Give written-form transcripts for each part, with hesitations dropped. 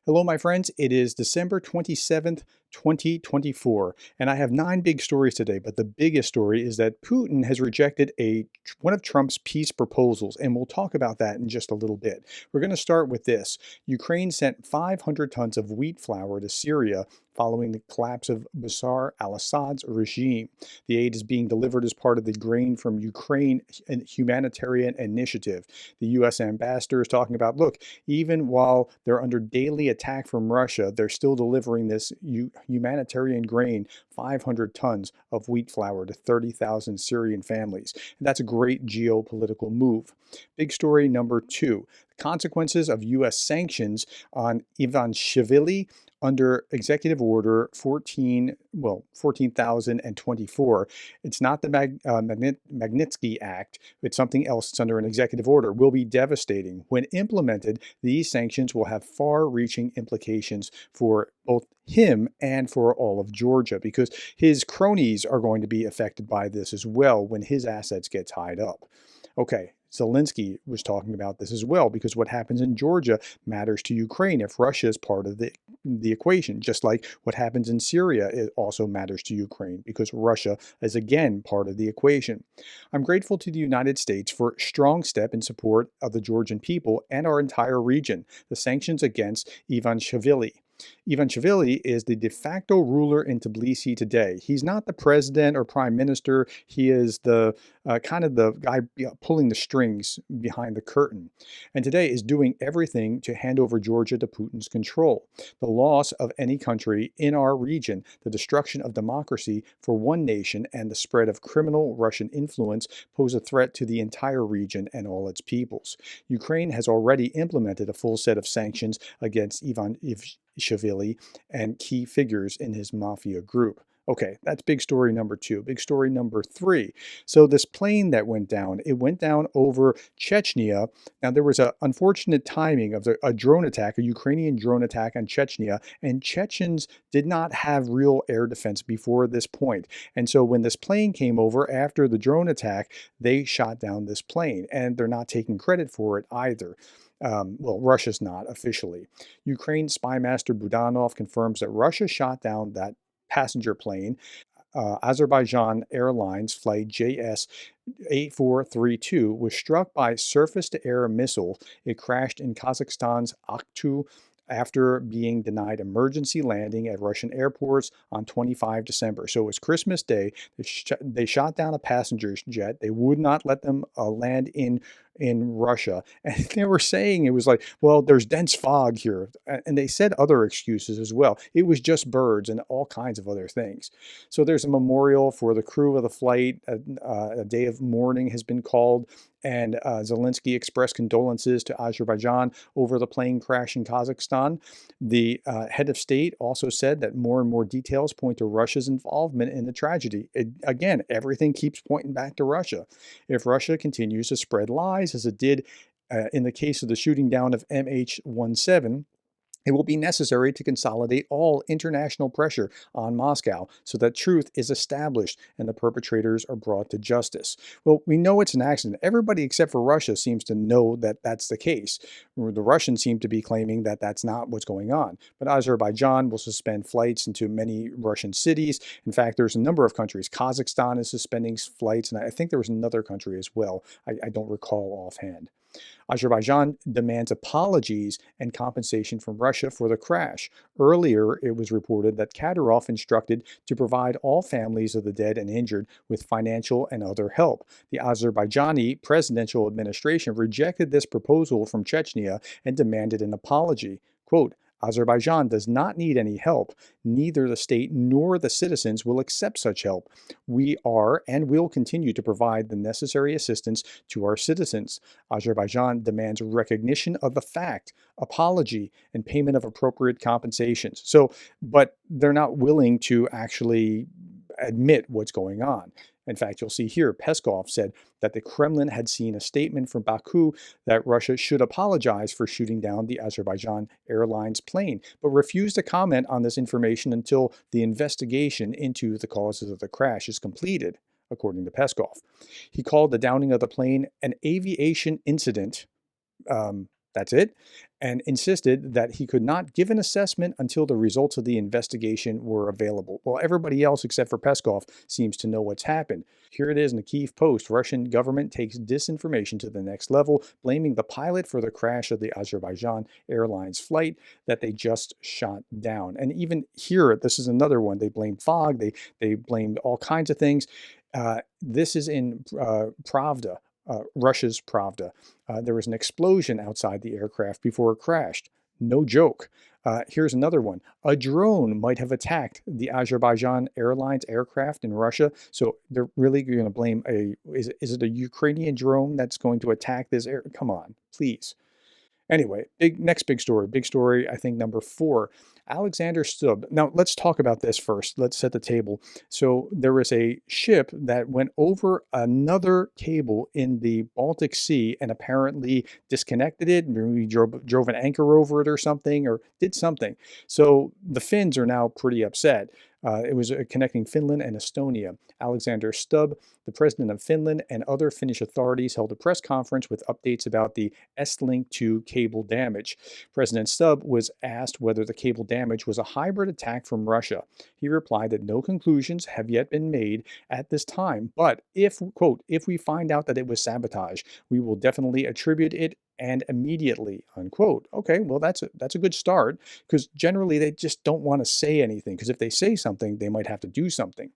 Hello, my friends. It is December 27th, 2024, and I have 9 big stories today. But the biggest story is that Putin has rejected one of Trump's peace proposals, and we'll talk about that in just a little bit. We're going to start with this. Ukraine sent 500 tons of wheat flour to Syria following the collapse of Bashar al-Assad's regime. The aid is being delivered as part of the Grain from Ukraine humanitarian initiative. The U.S. ambassador is talking about, look, even while they're under daily attack from Russia, they're still delivering this humanitarian grain, 500 tons of wheat flour to 30,000 Syrian families. And that's a great geopolitical move. Big story number 2, the consequences of U.S. sanctions on Ivanishvili under Executive Order 14,024. It's not the Magnitsky Act. It's something else. It's under an executive order. Will be devastating. When implemented, these sanctions will have far-reaching implications for both him and for all of Georgia, because his cronies are going to be affected by this as well when his assets get tied up. Okay. Zelensky was talking about this as well, because what happens in Georgia matters to Ukraine if Russia is part of the equation, just like what happens in Syria, it also matters to Ukraine because Russia is again part of the equation. I'm grateful to the United States for a strong step in support of the Georgian people and our entire region, the sanctions against Ivanishvili. Ivanishvili is the de facto ruler in Tbilisi today. He's not the president or prime minister. He is the kind of the guy pulling the strings behind the curtain. And today is doing everything to hand over Georgia to Putin's control. The loss of any country in our region, the destruction of democracy for one nation, and the spread of criminal Russian influence pose a threat to the entire region and all its peoples. Ukraine has already implemented a full set of sanctions against Ivanishvili and key figures in his mafia group. Okay, that's big story number 2. Big story number 3. So this plane that went down, it went down over Chechnya. Now there was an unfortunate timing of a drone attack, a Ukrainian drone attack on Chechnya, and Chechens did not have real air defense before this point. And so when this plane came over after the drone attack, they shot down this plane, and they're not taking credit for it either. Well, Russia's not officially. Ukraine spy master Budanov confirms that Russia shot down that passenger plane. Azerbaijan Airlines flight JS 8432 was struck by surface-to-air missile. It crashed in Kazakhstan's Aktu after being denied emergency landing at Russian airports on 25 December. So it was Christmas Day. They shot down a passenger jet. They would not let them land in Russia. And they were saying it was like, well, there's dense fog here. And they said other excuses as well. It was just birds and all kinds of other things. So there's a memorial for the crew of the flight. A day of mourning has been called. And Zelensky expressed condolences to Azerbaijan over the plane crash in Kazakhstan. The head of state also said that more and more details point to Russia's involvement in the tragedy. Again, everything keeps pointing back to Russia. If Russia continues to spread lies, as it did in the case of the shooting down of MH17, it will be necessary to consolidate all international pressure on Moscow so that truth is established and the perpetrators are brought to justice. Well, we know it's an accident. Everybody except for Russia seems to know that that's the case. The Russians seem to be claiming that that's not what's going on. But Azerbaijan will suspend flights into many Russian cities. In fact, there's a number of countries. Kazakhstan is suspending flights, and I think there was another country as well. I don't recall offhand. Azerbaijan demands apologies and compensation from Russia for the crash. Earlier, it was reported that Kadyrov instructed to provide all families of the dead and injured with financial and other help. The Azerbaijani presidential administration rejected this proposal from Chechnya and demanded an apology. Quote, Azerbaijan does not need any help. Neither the state nor the citizens will accept such help. We are and will continue to provide the necessary assistance to our citizens. Azerbaijan demands recognition of the fact, apology, and payment of appropriate compensations. But they're not willing to actually admit what's going on. In fact, you'll see here, Peskov said that the Kremlin had seen a statement from Baku that Russia should apologize for shooting down the Azerbaijan Airlines plane, but refused to comment on this information until the investigation into the causes of the crash is completed, according to Peskov. He called the downing of the plane an aviation incident, That's it, and insisted that he could not give an assessment until the results of the investigation were available. Well, everybody else except for Peskov seems to know what's happened. Here it is in the Kyiv Post. Russian government takes disinformation to the next level, blaming the pilot for the crash of the Azerbaijan Airlines flight that they just shot down. And even here, this is another one. They blamed fog. They blamed all kinds of things. This is in Pravda, Russia's Pravda. There was an explosion outside the aircraft before it crashed. No joke. Here's another one. A drone might have attacked the Azerbaijan Airlines aircraft in Russia. So they're really going to blame is it a Ukrainian drone that's going to attack this air? Come on, please. Anyway, next big story. Big story, I think, number 4. Alexander Stubb. Now, let's talk about this first. Let's set the table. So there was a ship that went over another cable in the Baltic Sea and apparently disconnected it. Maybe drove an anchor over it or something, or did something. So the Finns are now pretty upset. It was connecting Finland and Estonia. Alexander Stubb, the president of Finland, and other Finnish authorities held a press conference with updates about the S-Link 2 cable damage. President Stubb was asked whether the cable damage was a hybrid attack from Russia. He replied that no conclusions have yet been made at this time, but if, quote, if we find out that it was sabotage, we will definitely attribute it and immediately, unquote. Okay, well, that's a good start, because generally they just don't want to say anything, because if they say something, they might have to do something.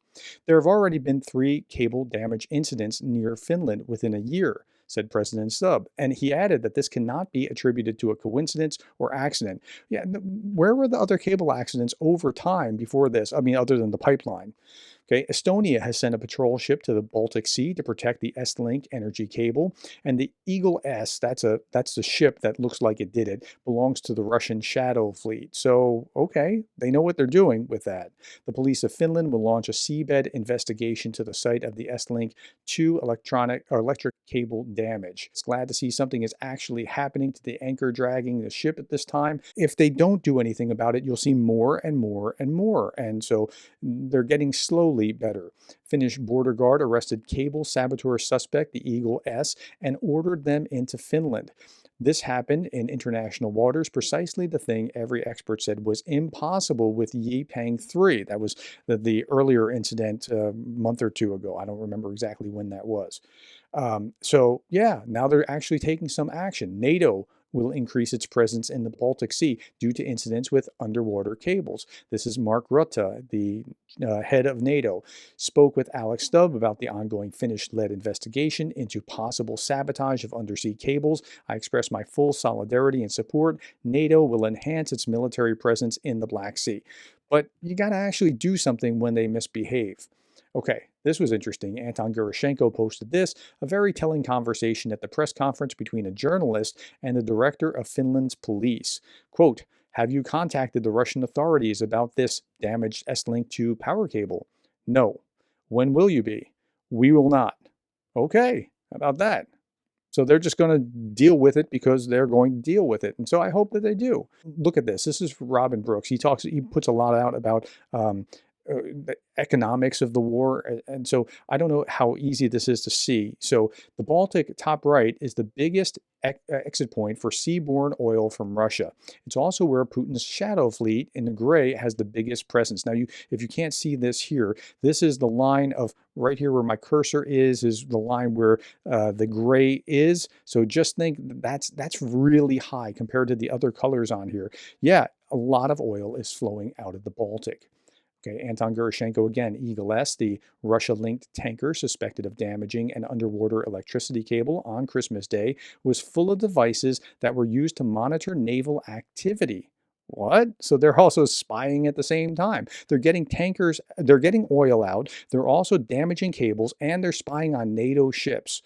There have already been 3 cable damage incidents near Finland within a year, said President Stubb, and he added that this cannot be attributed to a coincidence or accident. Yeah, where were the other cable accidents over time before this? I mean, other than the pipeline. Okay, Estonia has sent a patrol ship to the Baltic Sea to protect the S-Link energy cable, and the Eagle S, that's the ship that looks like it did it, belongs to the Russian Shadow Fleet. So, okay, they know what they're doing with that. The police of Finland will launch a seabed investigation to the site of the S-Link 2 electric cable damage. It's glad to see something is actually happening to the anchor dragging the ship at this time. If they don't do anything about it, you'll see more and more and more. And so they're getting slowly better. Finnish border guard arrested cable saboteur suspect, the Eagle S, and ordered them into Finland. This happened in international waters, precisely the thing every expert said was impossible with Yipang 3. That was the earlier incident a month or 2 ago. I don't remember exactly when that was. So yeah, now they're actually taking some action. NATO will increase its presence in the Baltic Sea due to incidents with underwater cables. This is Mark Rutte, the head of NATO, spoke with Alex Stubb about the ongoing Finnish-led investigation into possible sabotage of undersea cables. I express my full solidarity and support. NATO will enhance its military presence in the Black Sea. But you got to actually do something when they misbehave. Okay, this was interesting. Anton Gurashenko posted this, a very telling conversation at the press conference between a journalist and the director of Finland's police. Quote, have you contacted the Russian authorities about this damaged S-Link 2 power cable? No. When will you be? We will not. Okay, how about that? So they're just going to deal with it because they're going to deal with it. And so I hope that they do. Look at this. This is Robin Brooks. He puts a lot out about the economics of the war. And so I don't know how easy this is to see. So the Baltic, top right, is the biggest exit point for seaborne oil from Russia. It's also where Putin's shadow fleet in the gray has the biggest presence. Now, if you can't see this here, this is the line of right here where my cursor is the line where the gray is. So just think that's really high compared to the other colors on here. Yeah, a lot of oil is flowing out of the Baltic. Okay, Anton Gurashenko again, Eagle S, the Russia-linked tanker suspected of damaging an underwater electricity cable on Christmas Day, was full of devices that were used to monitor naval activity. What? So they're also spying at the same time. They're getting oil out, they're also damaging cables, and they're spying on NATO ships.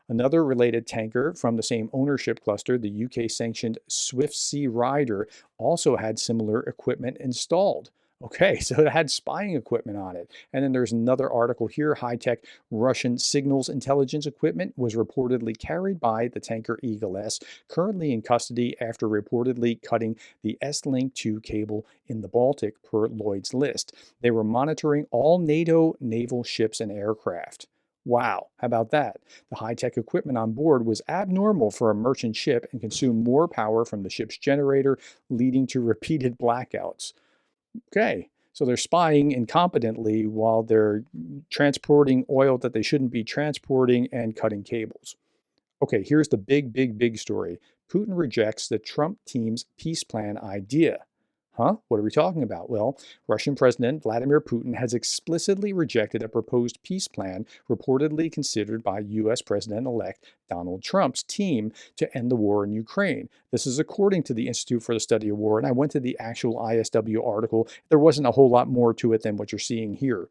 Another related tanker from the same ownership cluster, the UK-sanctioned Swift Sea Rider, also had similar equipment installed. Okay, so it had spying equipment on it. And then there's another article here. High-tech Russian signals intelligence equipment was reportedly carried by the tanker Eagle S, currently in custody after reportedly cutting the S-Link 2 cable in the Baltic per Lloyd's list. They were monitoring all NATO naval ships and aircraft. Wow, how about that? The high tech equipment on board was abnormal for a merchant ship and consumed more power from the ship's generator, leading to repeated blackouts. Okay, so they're spying incompetently while they're transporting oil that they shouldn't be transporting and cutting cables. Okay, here's the big story. Putin rejects the Trump team's peace plan idea. Huh? What are we talking about? Well, Russian President Vladimir Putin has explicitly rejected a proposed peace plan reportedly considered by US President elect Donald Trump's team to end the war in Ukraine. This is according to the Institute for the Study of War, and I went to the actual ISW article. There wasn't a whole lot more to it than what you're seeing here.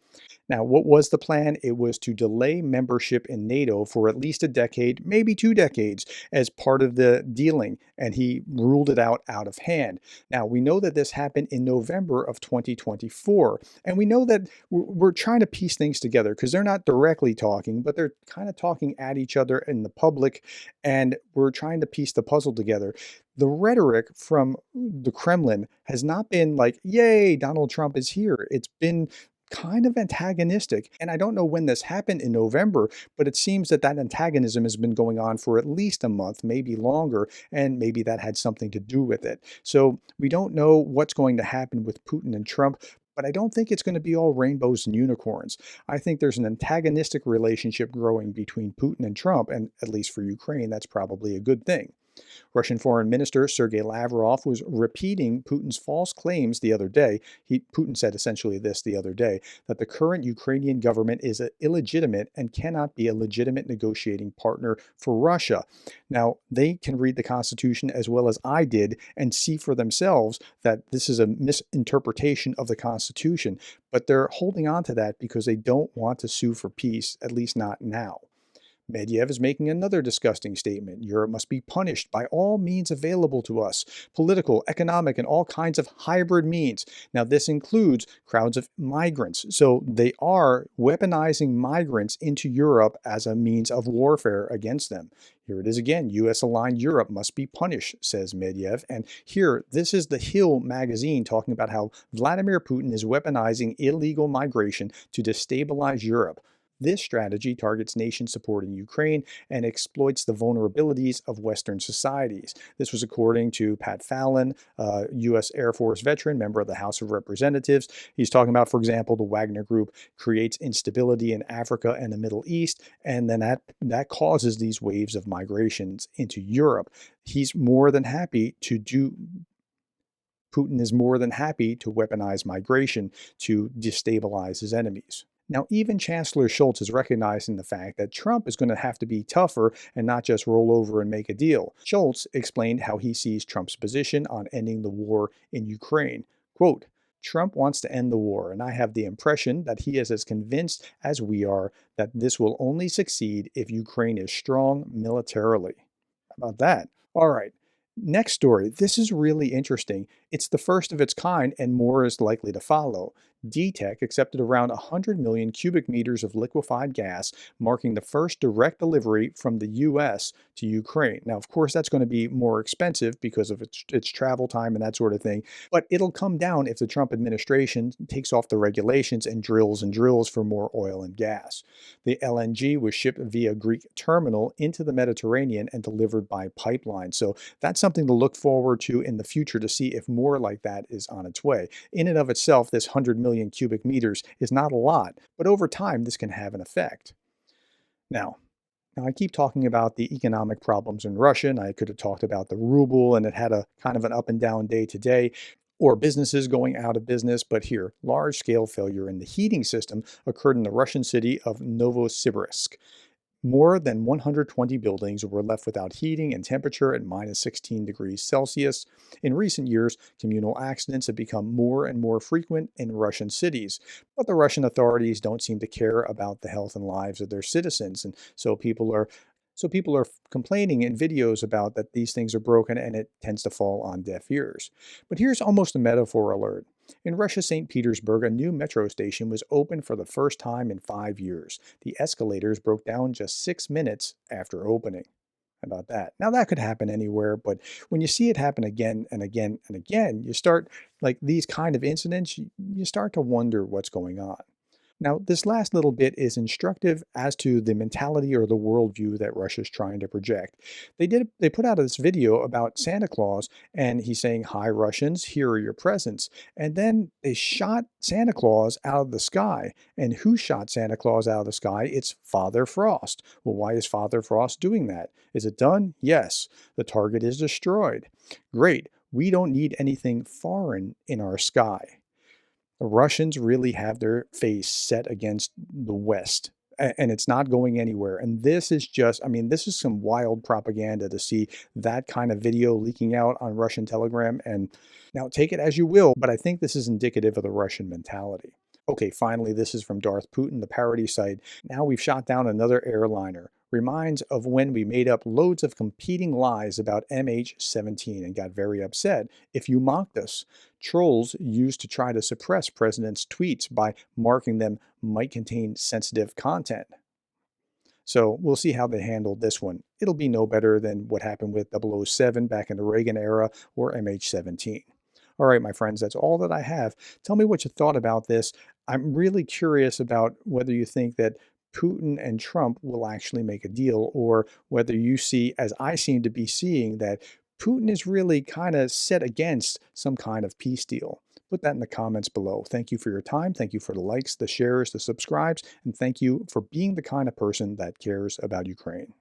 Now, what was the plan? It was to delay membership in NATO for at least a decade, maybe 2 decades, as part of the dealing, and he ruled it out of hand. Now, we know that this happened in November of 2024, and we know that we're trying to piece things together because they're not directly talking, but they're kind of talking at each other in the public, and we're trying to piece the puzzle together. The rhetoric from the Kremlin has not been like, yay, Donald Trump is here. It's been kind of antagonistic. And I don't know when this happened in November, but it seems that that antagonism has been going on for at least a month, maybe longer, and maybe that had something to do with it. So we don't know what's going to happen with Putin and Trump. But I don't think it's going to be all rainbows and unicorns. I think there's an antagonistic relationship growing between Putin and Trump, and at least for Ukraine, that's probably a good thing. Russian Foreign Minister Sergei Lavrov was repeating Putin's false claims the other day. Putin said essentially this the other day, that the current Ukrainian government is illegitimate and cannot be a legitimate negotiating partner for Russia. Now, they can read the Constitution as well as I did and see for themselves that this is a misinterpretation of the Constitution, but they're holding on to that because they don't want to sue for peace, at least not now. Medvedev is making another disgusting statement. Europe must be punished by all means available to us, political, economic, and all kinds of hybrid means. Now, this includes crowds of migrants. So they are weaponizing migrants into Europe as a means of warfare against them. Here it is again. US aligned Europe must be punished, says Medvedev. And here, this is the Hill magazine talking about how Vladimir Putin is weaponizing illegal migration to destabilize Europe. This strategy targets nations supporting Ukraine and exploits the vulnerabilities of Western societies. This was according to Pat Fallon, a U.S. Air Force veteran, member of the House of Representatives. He's talking about, for example, the Wagner Group creates instability in Africa and the Middle East, and then that causes these waves of migrations into Europe. He's more than happy to do Putin is more than happy to weaponize migration to destabilize his enemies. Now, even Chancellor Scholz is recognizing the fact that Trump is going to have to be tougher and not just roll over and make a deal. Scholz explained how he sees Trump's position on ending the war in Ukraine. Quote, Trump wants to end the war, and I have the impression that he is as convinced as we are that this will only succeed if Ukraine is strong militarily. How about that? All right. Next story. This is really interesting. It's the first of its kind, and more is likely to follow. DTEC accepted around 100 million cubic meters of liquefied gas, marking the first direct delivery from the U.S. to Ukraine. Now, of course, that's going to be more expensive because of its travel time and that sort of thing, but it'll come down if the Trump administration takes off the regulations and drills for more oil and gas. The LNG was shipped via Greek terminal into the Mediterranean and delivered by pipeline. So that's something to look forward to in the future to see if more like that is on its way. In and of itself, this 100 million cubic meters is not a lot, but over time, this can have an effect. Now, I keep talking about the economic problems in Russia, and I could have talked about the ruble, and it had a kind of an up and down day today, or businesses going out of business. But here, large-scale failure in the heating system occurred in the Russian city of Novosibirsk. More than 120 buildings were left without heating and temperature at minus 16 degrees Celsius. In recent years, communal accidents have become more and more frequent in Russian cities, but the Russian authorities don't seem to care about the health and lives of their citizens, and so people are complaining in videos about that these things are broken, and it tends to fall on deaf ears. But here's almost a metaphor alert. In Russia's St. Petersburg, a new metro station was opened for the first time in 5 years. The escalators broke down just 6 minutes after opening. How about that? Now, that could happen anywhere, but when you see it happen again and again and again, you start, like these kind of incidents, you start to wonder what's going on. Now, this last little bit is instructive as to the mentality or the worldview that Russia's trying to project. They put out this video about Santa Claus, and he's saying, "Hi Russians, here are your presents." And then they shot Santa Claus out of the sky. And who shot Santa Claus out of the sky? It's Father Frost. Well, why is Father Frost doing that? Is it done? Yes. The target is destroyed. Great. We don't need anything foreign in our sky. The Russians really have their face set against the West, and it's not going anywhere. And this is just, I mean, this is some wild propaganda to see that kind of video leaking out on Russian Telegram. And now take it as you will, but I think this is indicative of the Russian mentality. Okay, finally, this is from Darth Putin, the parody site. Now we've shot down another airliner. Reminds of when we made up loads of competing lies about MH17 and got very upset if you mocked us. Trolls used to try to suppress presidents' tweets by marking them might contain sensitive content. So we'll see how they handle this one. It'll be no better than what happened with 007 back in the Reagan era or MH17. All right, my friends, that's all that I have. Tell me what you thought about this. I'm really curious about whether you think that Putin and Trump will actually make a deal, or whether you see, as I seem to be seeing, that Putin is really kind of set against some kind of peace deal. Put that in the comments below. Thank you for your time. Thank you for the likes, the shares, the subscribes, and thank you for being the kind of person that cares about Ukraine.